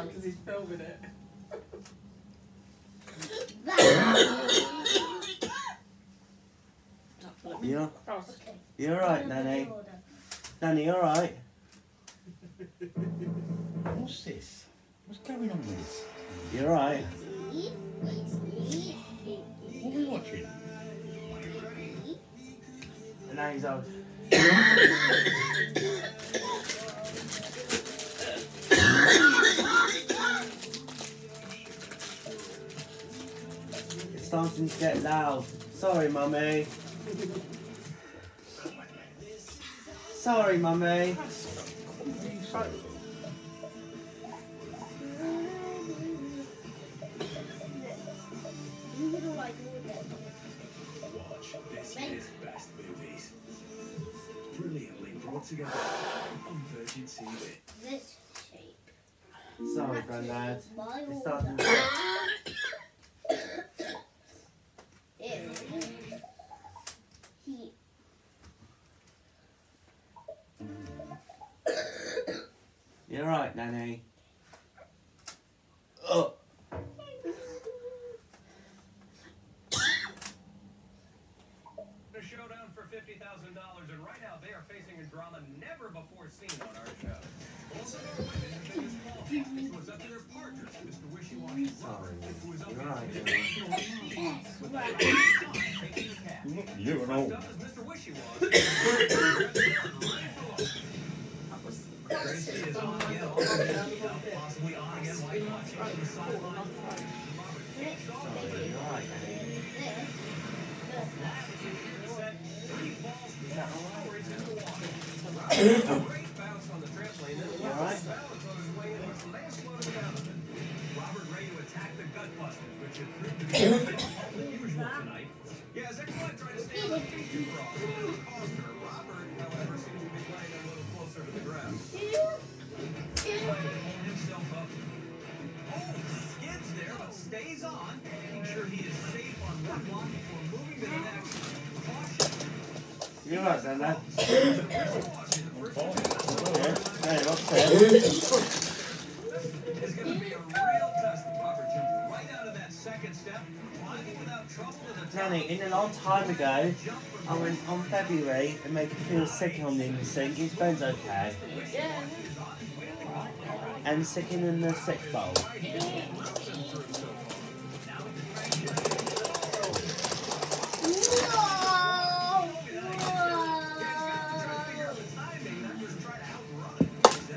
now because he's filming it. You're alright, Nanny. Nanny, you alright? What's this? What's going on with this? You alright? What are we watching? And now he's on. It's starting to get loud. Sorry, Mummy. Sorry, Mummy. This is Best Movies. Brilliantly brought together on Virgin TV. This shape. Sorry, Grandad. My It's order. starting to He. You're right, Nanny. Oh. A showdown for $50,000, and right now they are facing a drama never before seen on our show. Also, their women in the biggest fall, it was up to their partners, Mr. Wishy-Washy Robert, who was up against taking the cast. You and all. First up is Mr. Wishy-Washy. Tracy is on again, possibly on again, like watching from the sideline. Sorry, you're right, Nanny. Great bounce on the trampoline. You alright? Balance on his way in. It's a nice slow down of it. Robert ready to attack the gut buster, which had proved to be all than usual tonight. Yeah, his ex-wife tried to stay on his feet too raw, so it caused her. Robert, however, seems to be playing a little closer to the ground. Trying to pull himself up. Oh, skids there, but stays on, making sure he is safe on one block before moving to the next. Caution. You're right, Grandad. Okay. Hey, what's that? It's going to be a real test of Robert jumping right out of that second step, climbing without trouble to the top. Nanny, in a long time ago, I went on February and made him feel sick on the sink. His bone's okay. Yeah. And sicking in the sick bowl.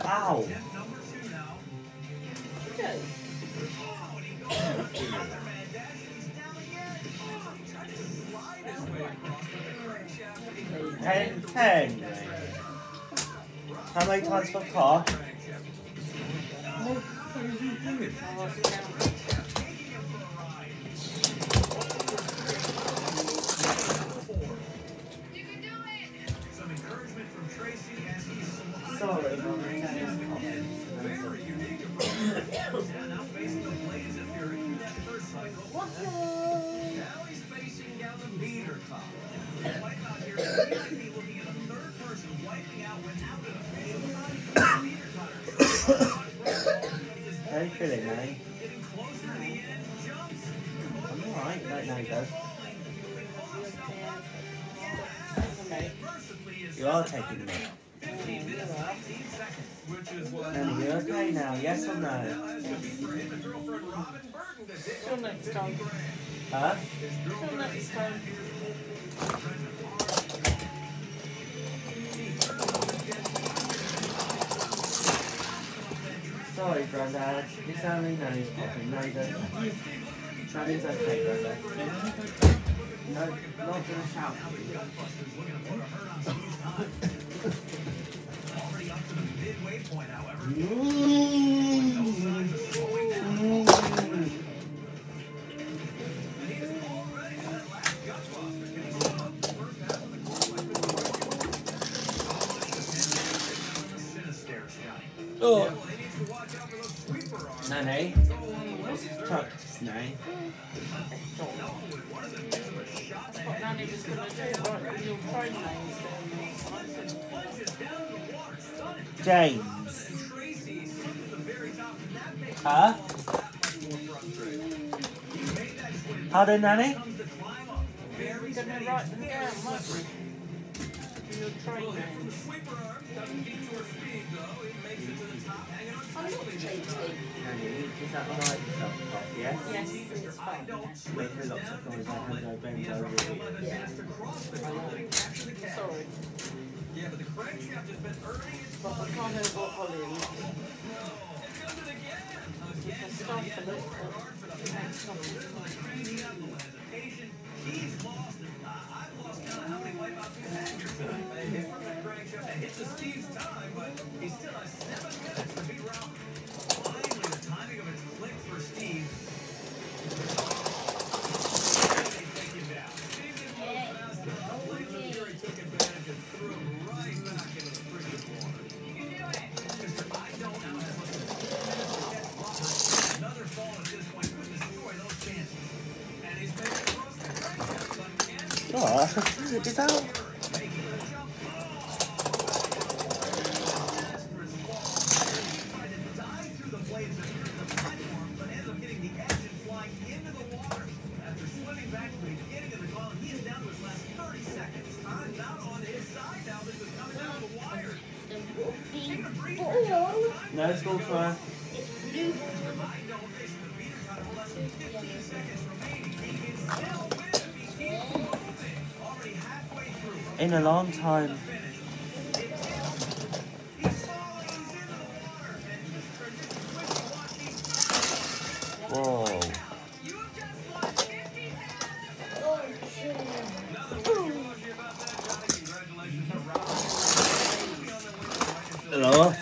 Ow! Ten. How many times for car? Some encouragement from Tracy as he's Sorry, Mummy, that is very unique approach. Now facing the Blaze of Fury in that first cycle. Now he's facing down the meter top. Wipe out here, he might be looking at a third person wiping out without an official meter cutter. How you feeling, Nanny? Getting closer to the end, jumps. I'm alright, right now he does. You are taking me. 15 minutes, 19 seconds, which is what Nanny, you okay now? Yes or no? has to be for him and girlfriend Robin Burton to dig Till up next 50 time. grand. Huh? Till next time. Sorry, Grandad. Is that me? No, he's popping. No, he doesn't. Nanny's okay, Grandad. No, not gonna shout. Already up to the midway point, however. Mm. No signs of slowing down. And he is already to that last gutbuster. Can he sum up the first half of the Sinister, Scotty. Oh. Yeah, well, he needs to watch out for those sweeper arms. Nanny, Go along the way, what's sir. the truck's name? No, one of them gives him a shot in the What head. Nanny was going to do, right? Your phone names Plunges down in the water, stunning. James. And Tracy sits at the very top, and that makes Huh? Pardon, Nanny? You're going to write them down, won't you? Your training. I'm not cheating. Nanny, is that right? Yes? Yes, it's fine. Making lots of noise. I hand over bends over. Sorry. Yeah, but the crankshaft has been earning its But I can't help what volume. does it again. If I start for it, it makes nothing. He's lost it. I've lost count of how many wipeouts he's had here tonight. His first crankshaft hits the Steve's time, but he still has 7 minutes to beat Ralph. Finally, the timing of it clicked for Steve. They take him down. Steve didn't move fast enough. Laser Fury took advantage and threw him right back into the freezing water. You can do it. Mr. I don't know how much to catch Robert. Another fall at this point could destroy those chances. And he's making it across the crankshaft, but can he Oh, is that... making the jump? Disastrous fall. He tried to dive through the blades and through the platform, but ends up hitting the edge and flying into the water. After swimming back to the beginning of the column, he is down to his last 30 seconds. Time not on his side now. This is coming down the wire. The whooping Breathe. ball. No school try. It's blue. I don't face the beater time with less than 15 seconds remaining. He can still win if he keeps moving. Already halfway through. In a long time. Whoa. Oh, shit. Hello?